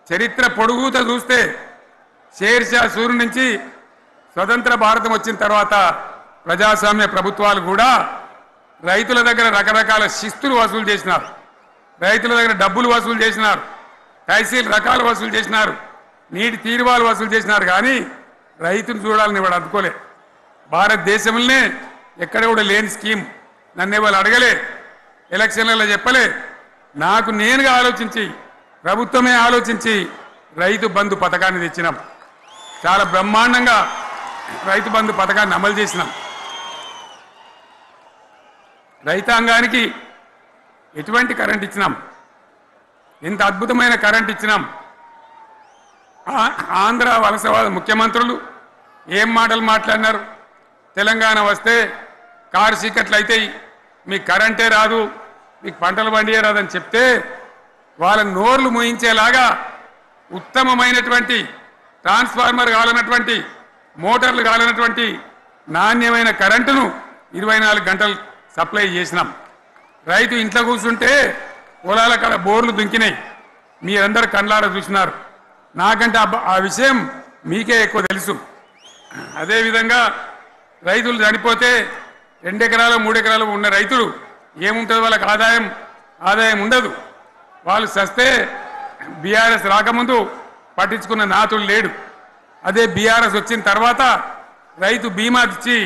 చరిత్ర పొడుగుత చూస్తే షేర్షా సూరు నుంచి స్వతంత్ర భారతం వచ్చిన తర్వాత ప్రజాస్వామ్య ప్రభుత్వాలు కూడా రైతుల దగ్గర రకరకాల శిస్తులు వసూలు చేసినారు, రైతుల దగ్గర డబ్బులు వసూలు చేసినారు, తహసీల్ రకాలు వసూలు చేసినారు, నీటి తీరువాలు వసూలు చేసినారు. కానీ రైతును చూడాలని వాడు అందుకోలే. భారతదేశంలోనే ఎక్కడ కూడా లేని స్కీమ్ నన్ను వాళ్ళు అడగలే, ఎలక్షన్లలో చెప్పలే. నాకు నేనుగా ఆలోచించి ప్రభుత్వమే ఆలోచించి రైతు బంధు పథకాన్ని తెచ్చినాం. చాలా బ్రహ్మాండంగా రైతు బంధు పథకాన్ని అమలు చేసినాం. రైతాంగానికి ఎటువంటి కరెంట్ ఇచ్చినాం, ఎంత అద్భుతమైన కరెంట్ ఇచ్చినాం. ఆంధ్ర వలసవాద ముఖ్యమంత్రులు ఏం మాటలు మాట్లాడినారు. తెలంగాణ వస్తే కారు చీకట్లు అవుతాయి, మీకు కరెంటే రాదు, మీకు పంటలు పండియే రాదని చెప్తే వాళ్ళ నోర్లు మూయించేలాగా ఉత్తమమైనటువంటి ట్రాన్స్ఫార్మర్ కావాలన్నటువంటి మోటార్లు కావాలన్నటువంటి నాణ్యమైన కరెంటును 24 గంటలు సప్లై చేసినాం. రైతు ఇంట్లో కూర్చుంటే పొలాల కాడ బోర్లు దుంకినాయి, మీరందరూ కళ్ళారా చూసినారు. నాకంటే ఆ విషయం మీకే ఎక్కువ తెలుసు. అదేవిధంగా రైతులు చనిపోతే 2 ఎకరాలు 3 ఎకరాలు ఉన్న రైతులు ఏముంటుంది, వాళ్ళకి ఆదాయం ఉండదు. వాళ్ళు సస్తే బీఆర్ఎస్ రాకముందు పట్టించుకున్న నాతులు లేడు. అదే బీఆర్ఎస్ వచ్చిన తర్వాత రైతు బీమా ఇచ్చి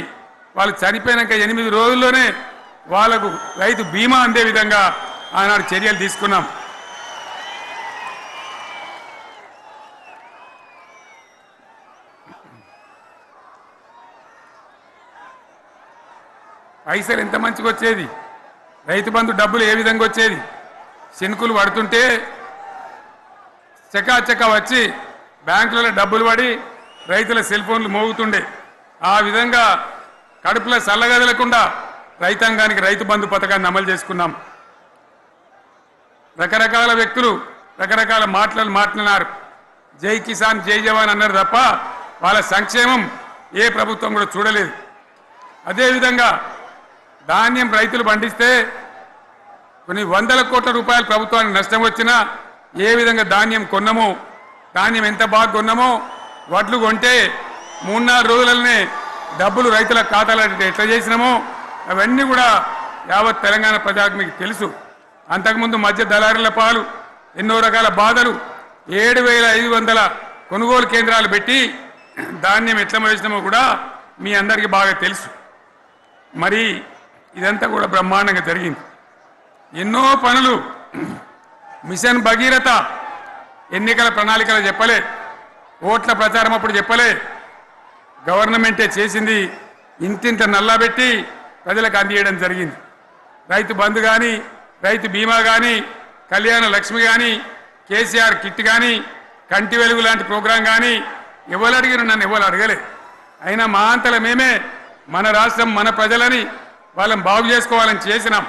వాళ్ళు చనిపోయినాక 8 రోజుల్లోనే వాళ్లకు రైతు బీమా అందే విధంగా ఆనాడు చర్యలు తీసుకున్నాం. పైసలు ఎంత మంచిగా వచ్చేది, రైతు బంధు డబ్బులు ఏ విధంగా వచ్చేది. శనుకులు పడుతుంటే చకాచకా వచ్చి బ్యాంకులలో డబ్బులు పడి రైతుల సెల్ ఫోన్లు మోగుతుండే. ఆ విధంగా కడుపులో చల్లగదలకుండా రైతాంగానికి రైతు బంధు పథకాన్ని అమలు చేసుకున్నాం. రకరకాల వ్యక్తులు రకరకాల మాట్లాడినారు. జై కిసాన్ జై జవాన్ అన్నారు తప్ప వాళ్ళ సంక్షేమం ఏ ప్రభుత్వం కూడా చూడలేదు. అదేవిధంగా ధాన్యం రైతులు పండిస్తే కొన్ని 100 కోట్ల రూపాయలు ప్రభుత్వానికి నష్టం వచ్చినా ఏ విధంగా ధాన్యం కొన్నామో, ధాన్యం ఎంత బాగా కొన్నామో, వడ్లు కొంటే 3-4 రోజులనే డబ్బులు రైతుల ఖాతాలో ఎట్లా చేసినామో అవన్నీ కూడా యావత్ తెలంగాణ ప్రజలకు మీకు తెలుసు. అంతకుముందు మధ్య దళారుల పాలు ఎన్నో రకాల బాధలు, 7,500 కొనుగోలు కేంద్రాలు పెట్టి ధాన్యం ఎట్లా వేసినామో కూడా మీ అందరికీ బాగా తెలుసు. మరి ఇదంతా కూడా బ్రహ్మాండంగా జరిగింది. ఎన్నో పనులు, మిషన్ భగీరథ ఎన్నికల ప్రణాళికలు చెప్పలే, ఓట్ల ప్రచారం అప్పుడు చెప్పలే, గవర్నమెంటే చేసింది. ఇంతింత నల్లబెట్టి ప్రజలకు అందియడం జరిగింది. రైతు బంధు కానీ, రైతు బీమా కానీ, కళ్యాణ లక్ష్మి కానీ, కేసీఆర్ కిట్ కానీ, కంటి వెలుగు లాంటి ప్రోగ్రాం కానీ ఎవరు అడిగిన నన్ను ఎవరు అడగలే. అయినా మా అంతల మేమే మన రాష్ట్రం మన ప్రజలని వాళ్ళని బాగు చేసుకోవాలని చేసినాం.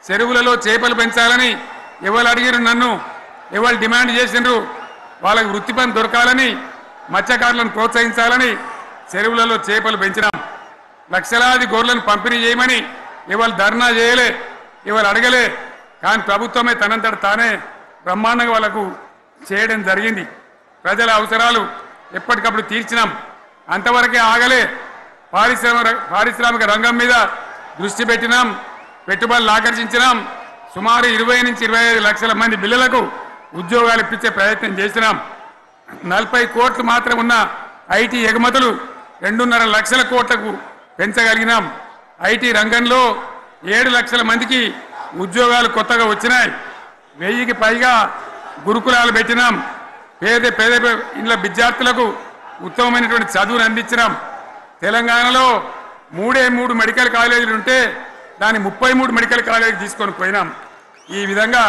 చెరువులలో చేపలు పెంచాలని ఎవరు అడిగిన నన్ను, ఎవరు డిమాండ్ చేసినారు, వాళ్ళకి వృత్తి పని దొరకాలని, మత్స్యకారులను ప్రోత్సహించాలని చెరువులలో చేపలు పెంచినాం. లక్షలాది గొర్రెలను పంపిణీ చేయమని ఎవరు ధర్నా చేయలే, ఎవరు అడగలే. కానీ ప్రభుత్వమే తనంతట తానే బ్రహ్మాండంగా వాళ్ళకు చేయడం జరిగింది. ప్రజల అవసరాలు ఎప్పటికప్పుడు తీర్చినాం. అంతవరకే ఆగలే. పారిశ్రామిక రంగం మీద దృష్టి పెట్టినాం, పెట్టుబడులు ఆకర్షించినాం. సుమారు 20 నుంచి 25 లక్షల మంది పిల్లలకు ఉద్యోగాలు ఇప్పించే ప్రయత్నం చేసినాం. 40 కోట్లు మాత్రం ఉన్న ఐటీ ఎగుమతులు 2.5 లక్షల కోట్లకు పెంచగలిగినాం. ఐటీ రంగంలో 7 లక్షల మందికి ఉద్యోగాలు కొత్తగా వచ్చినాయి. 1000కి పైగా గురుకులాలు పెట్టినాం. పేద ఇళ్ళ విద్యార్థులకు ఉత్తమమైనటువంటి చదువును అందించినాం. తెలంగాణలో 3 మెడికల్ కాలేజీలు ఉంటే దాన్ని 33 మెడికల్ కాలేజీలు తీసుకొని పోయినాం. ఈ విధంగా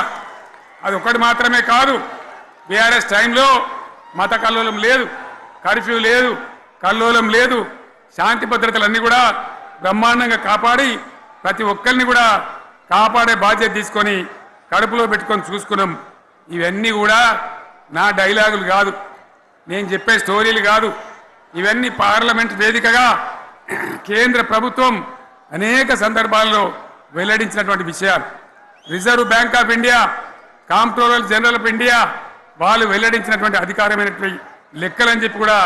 అది ఒకటి మాత్రమే కాదు, బీఆర్ఎస్ టైంలో మత కల్లోలం లేదు, కర్ఫ్యూ లేదు, కల్లోలం లేదు, శాంతి భద్రతలన్నీ కూడా బ్రహ్మాండంగా కాపాడి ప్రతి ఒక్కరిని కూడా కాపాడే బాధ్యత తీసుకొని కడుపులో పెట్టుకొని చూసుకున్నాం. ఇవన్నీ కూడా నా డైలాగులు కాదు, నేను చెప్పే స్టోరీలు కాదు. ఇవన్నీ పార్లమెంట్ వేదికగా కేంద్ర ప్రభుత్వం అనేక సందర్భాల్లో వెల్లడించినటువంటి విషయాలు. Reserve bank of India, comptroller general of India వాళ్ళు వెల్లడించినటువంటి అధికారమైనటువంటి లెక్కలని చెప్పి కూడా